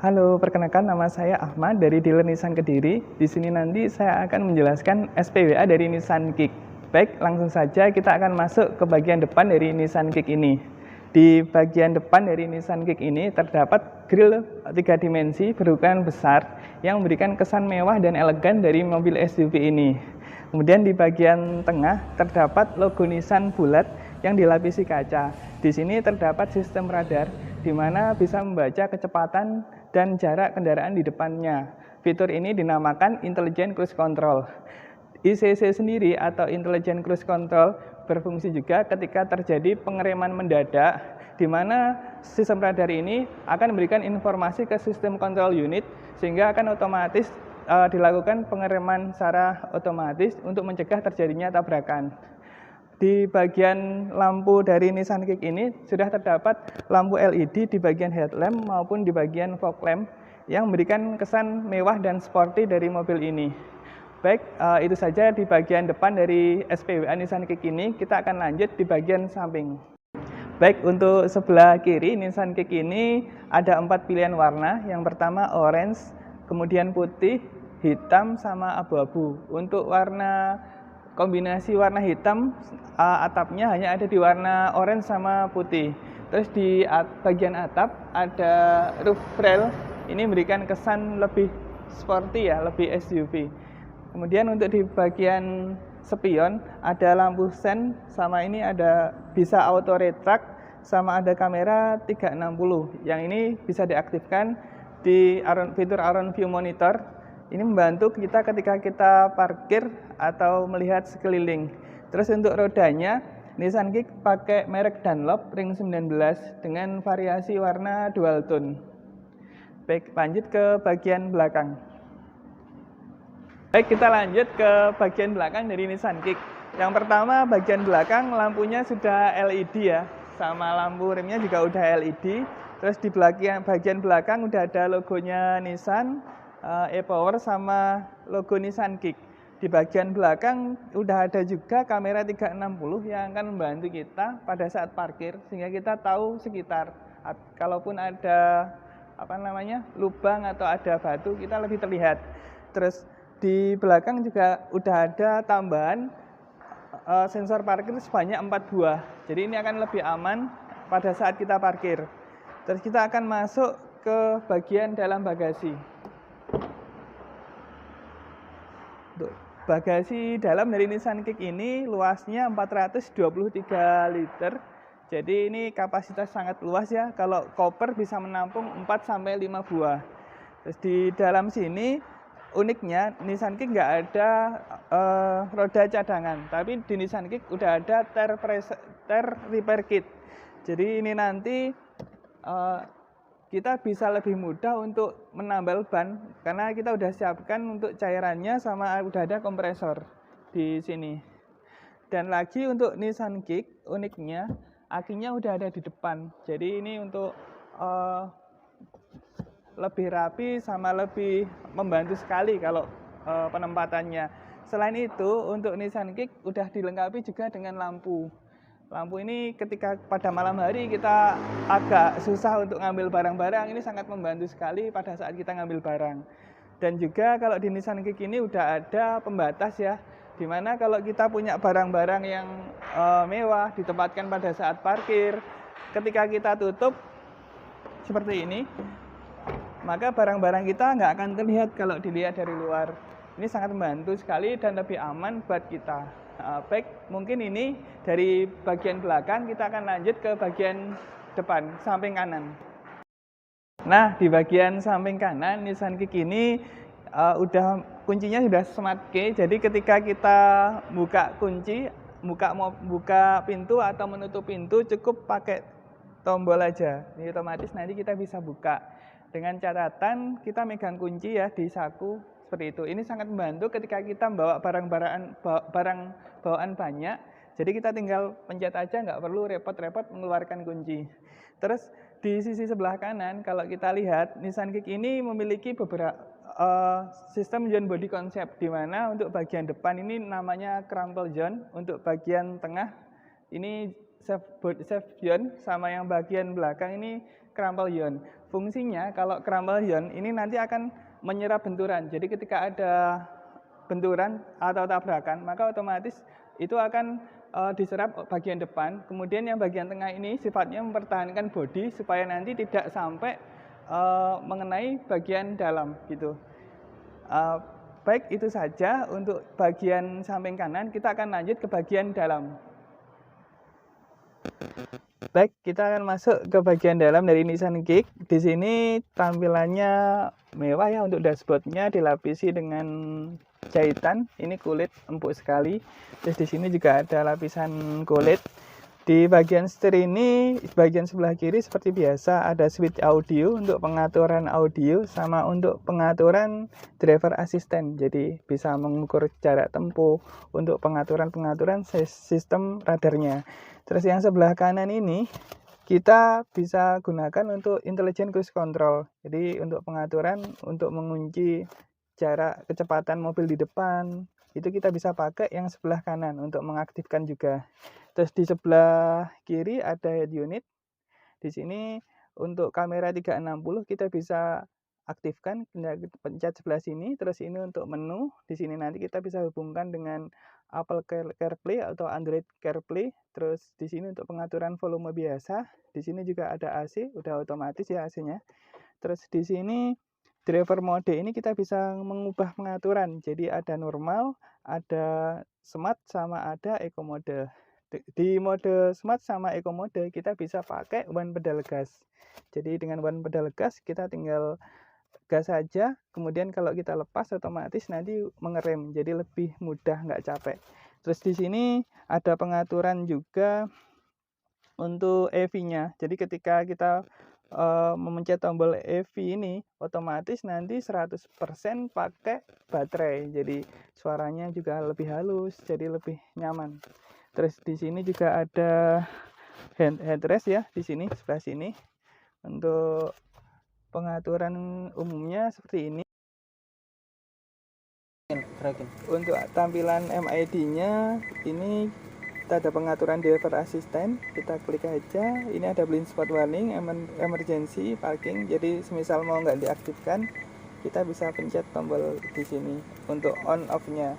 Halo, perkenalkan nama saya Ahmad dari dealer Nissan Kediri. Di sini nanti saya akan menjelaskan SPWA dari Nissan Kick. Baik, langsung saja kita akan masuk ke bagian depan dari Nissan Kick ini. Di bagian depan dari Nissan Kick ini terdapat grill 3 dimensi berukuran besar yang memberikan kesan mewah dan elegan dari mobil SUV ini. Kemudian di bagian tengah terdapat logo Nissan bulat yang dilapisi kaca. Di sini terdapat sistem radar di mana bisa membaca kecepatan dan jarak kendaraan di depannya. Fitur ini dinamakan Intelligent Cruise Control. ICC sendiri atau Intelligent Cruise Control berfungsi juga ketika terjadi pengereman mendadak, di mana sistem radar ini akan memberikan informasi ke sistem control unit sehingga akan otomatis dilakukan pengereman secara otomatis untuk mencegah terjadinya tabrakan. Di bagian lampu dari Nissan Kick ini sudah terdapat lampu LED di bagian headlamp maupun di bagian fog lamp yang memberikan kesan mewah dan sporty dari mobil ini. Baik, itu saja di bagian depan dari SPWA Nissan Kick ini. Kita akan lanjut di bagian samping. Baik, untuk sebelah kiri Nissan Kick ini ada 4 pilihan warna. Yang pertama orange, kemudian putih, hitam, sama abu-abu. Untuk kombinasi warna hitam, atapnya hanya ada di warna orange sama putih. Terus di bagian atap ada roof rail, ini memberikan kesan lebih sporty ya, lebih SUV. Kemudian untuk di bagian spion ada lampu sen, sama ini ada bisa auto retract, sama ada kamera 360. Yang ini bisa diaktifkan di fitur Around View Monitor. Ini membantu kita ketika kita parkir atau melihat sekeliling. Terus untuk rodanya, Nissan Kick pakai merek Dunlop ring 19 dengan variasi warna dual tone. Baik, lanjut ke bagian belakang. Baik, kita lanjut ke bagian belakang dari Nissan Kick. Yang pertama, bagian belakang lampunya sudah LED ya, sama lampu remnya juga udah LED. Terus di bagian belakang udah ada logonya Nissan, e-Power sama logo Nissan Kick. Di bagian belakang udah ada juga kamera 360 yang akan membantu kita pada saat parkir sehingga kita tahu sekitar. Kalaupun ada lubang atau ada batu, kita lebih terlihat. Terus di belakang juga udah ada tambahan sensor parkir sebanyak 4 buah. Jadi ini akan lebih aman pada saat kita parkir. Terus kita akan masuk ke bagian dalam bagasi. Bagasi dalam dari Nissan Kick ini luasnya 423 liter. Jadi ini kapasitas sangat luas ya. Kalau koper bisa menampung 4-5 buah. Terus di dalam sini uniknya Nissan Kick nggak ada roda cadangan. Tapi di Nissan Kick udah ada tire repair kit. Jadi ini nanti kita bisa lebih mudah untuk menambal ban karena kita udah siapkan untuk cairannya sama udah ada kompresor di sini. Dan lagi untuk Nissan Kick uniknya akinya udah ada di depan. Jadi ini untuk lebih rapi sama lebih membantu sekali kalau penempatannya. Selain itu untuk Nissan Kick udah dilengkapi juga dengan lampu. Lampu ini ketika pada malam hari kita agak susah untuk ngambil barang-barang, ini sangat membantu sekali pada saat kita ngambil barang. Dan juga kalau di Nissan Kick ini udah ada pembatas ya, dimana kalau kita punya barang-barang yang mewah ditempatkan pada saat parkir, ketika kita tutup seperti ini, maka barang-barang kita nggak akan terlihat kalau dilihat dari luar. Ini sangat membantu sekali dan lebih aman buat kita. Baik, mungkin ini dari bagian belakang, kita akan lanjut ke bagian depan, samping kanan. Nah, di bagian samping kanan, Nissan Kick ini kuncinya sudah smart key, jadi ketika kita buka kunci, buka pintu atau menutup pintu, cukup pakai tombol aja. Ini otomatis nanti kita bisa buka. Dengan catatan, kita megang kunci ya di saku. Seperti itu. Ini sangat membantu ketika kita membawa barang bawaan banyak. Jadi kita tinggal pencet aja, nggak perlu repot-repot mengeluarkan kunci. Terus di sisi sebelah kanan, kalau kita lihat Nissan Kick ini memiliki beberapa sistem zone body concept, di mana untuk bagian depan ini namanya crumple zone, untuk bagian tengah ini safe zone, sama yang bagian belakang ini crumple ion. Fungsinya kalau crumple ion ini nanti akan menyerap benturan. Jadi ketika ada benturan atau tabrakan, maka otomatis itu akan diserap bagian depan. Kemudian yang bagian tengah ini sifatnya mempertahankan bodi supaya nanti tidak sampai mengenai bagian dalam gitu. Baik, itu saja untuk bagian samping kanan. Kita akan lanjut ke bagian dalam. Baik, kita akan masuk ke bagian dalam dari Nissan Kick. Di sini tampilannya mewah ya, untuk dashboardnya dilapisi dengan jahitan. Ini kulit empuk sekali. Terus di sini juga ada lapisan kulit. Di bagian setir ini, bagian sebelah kiri seperti biasa ada switch audio untuk pengaturan audio sama untuk pengaturan driver assistant. Jadi bisa mengukur jarak tempuh untuk pengaturan sistem radarnya. Terus yang sebelah kanan ini kita bisa gunakan untuk intelligent cruise control. Jadi untuk pengaturan, untuk mengunci jarak kecepatan mobil di depan, itu kita bisa pakai yang sebelah kanan untuk mengaktifkan juga. Terus di sebelah kiri ada head unit. Di sini untuk kamera 360 kita bisa aktifkan, pencet sebelah sini. Terus ini untuk menu. Di sini nanti kita bisa hubungkan dengan Apple CarPlay atau Android CarPlay. Terus di sini untuk pengaturan volume biasa. Di sini juga ada AC, udah otomatis ya AC-nya. Terus di sini driver mode ini kita bisa mengubah pengaturan. Jadi ada normal, ada smart, sama ada eco mode. Di mode smart sama eco mode kita bisa pakai one pedal gas. Jadi dengan one pedal gas kita tinggal gas saja, kemudian kalau kita lepas otomatis nanti mengerem, jadi lebih mudah, nggak capek. Terus di sini ada pengaturan juga untuk EV-nya. Jadi ketika kita memencet tombol EV ini, otomatis nanti 100% pakai baterai. Jadi suaranya juga lebih halus, jadi lebih nyaman. Terus di sini juga ada headrest ya, di sini sebelah sini. Untuk pengaturan umumnya seperti ini. Untuk tampilan MID-nya ini kita ada pengaturan driver assistant. Kita klik aja. Ini ada blind spot warning, emergency, parking. Jadi semisal mau nggak diaktifkan, kita bisa pencet tombol di sini untuk on off-nya.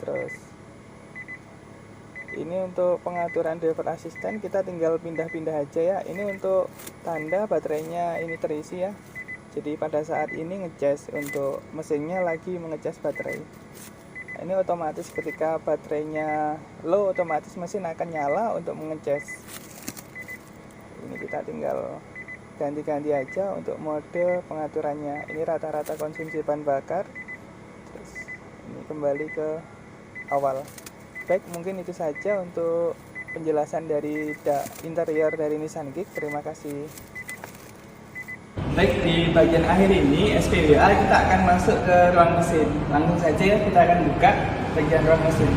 Terus ini untuk pengaturan driver assistant, kita tinggal pindah-pindah aja ya. Ini untuk tanda baterainya ini terisi ya. Jadi pada saat ini ngecas, untuk mesinnya lagi mengecas baterai. Ini otomatis ketika baterainya low, otomatis mesin akan nyala untuk mengecas. Ini kita tinggal ganti-ganti aja untuk mode pengaturannya. Ini rata-rata konsumsi bahan bakar. Terus ini kembali ke awal. Baik, mungkin itu saja untuk penjelasan dari interior dari Nissan Kick. Terima kasih. Baik, di bagian akhir ini SPWA kita akan masuk ke ruang mesin. Langsung saja ya, kita akan buka bagian ruang mesin.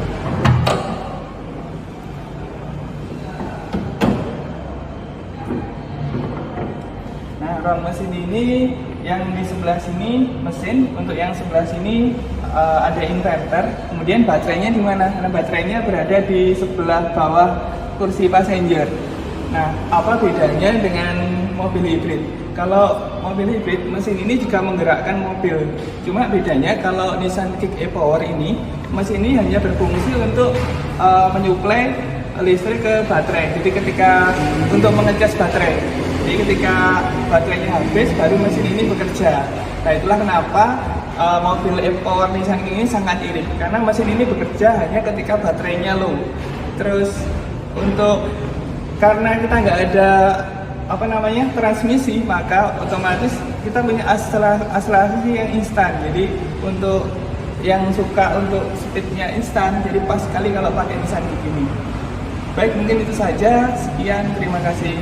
Nah, ruang mesin ini yang di sebelah sini mesin, untuk yang sebelah sini ada inverter. Kemudian baterainya di mana? Karena baterainya berada di sebelah bawah kursi passenger. Nah, apa bedanya dengan mobil hibrid? Kalau mobil hibrid, mesin ini juga menggerakkan mobil. Cuma bedanya kalau Nissan Kick e-Power ini, mesin ini hanya berfungsi untuk menyuplai listrik ke baterai. Jadi ketika untuk mengecas baterai. Jadi ketika baterainya habis, baru mesin ini bekerja. Nah, itulah kenapa mobil e-Power Nissan Kick ini sangat irit, karena mesin ini bekerja hanya ketika baterainya low. Terus karena kita nggak ada transmisi, maka otomatis kita punya akselerasi yang instan. Jadi untuk yang suka untuk speednya instan, jadi pas sekali kalau pakai Nissan Kick ini. Baik, mungkin itu saja. Sekian, terima kasih.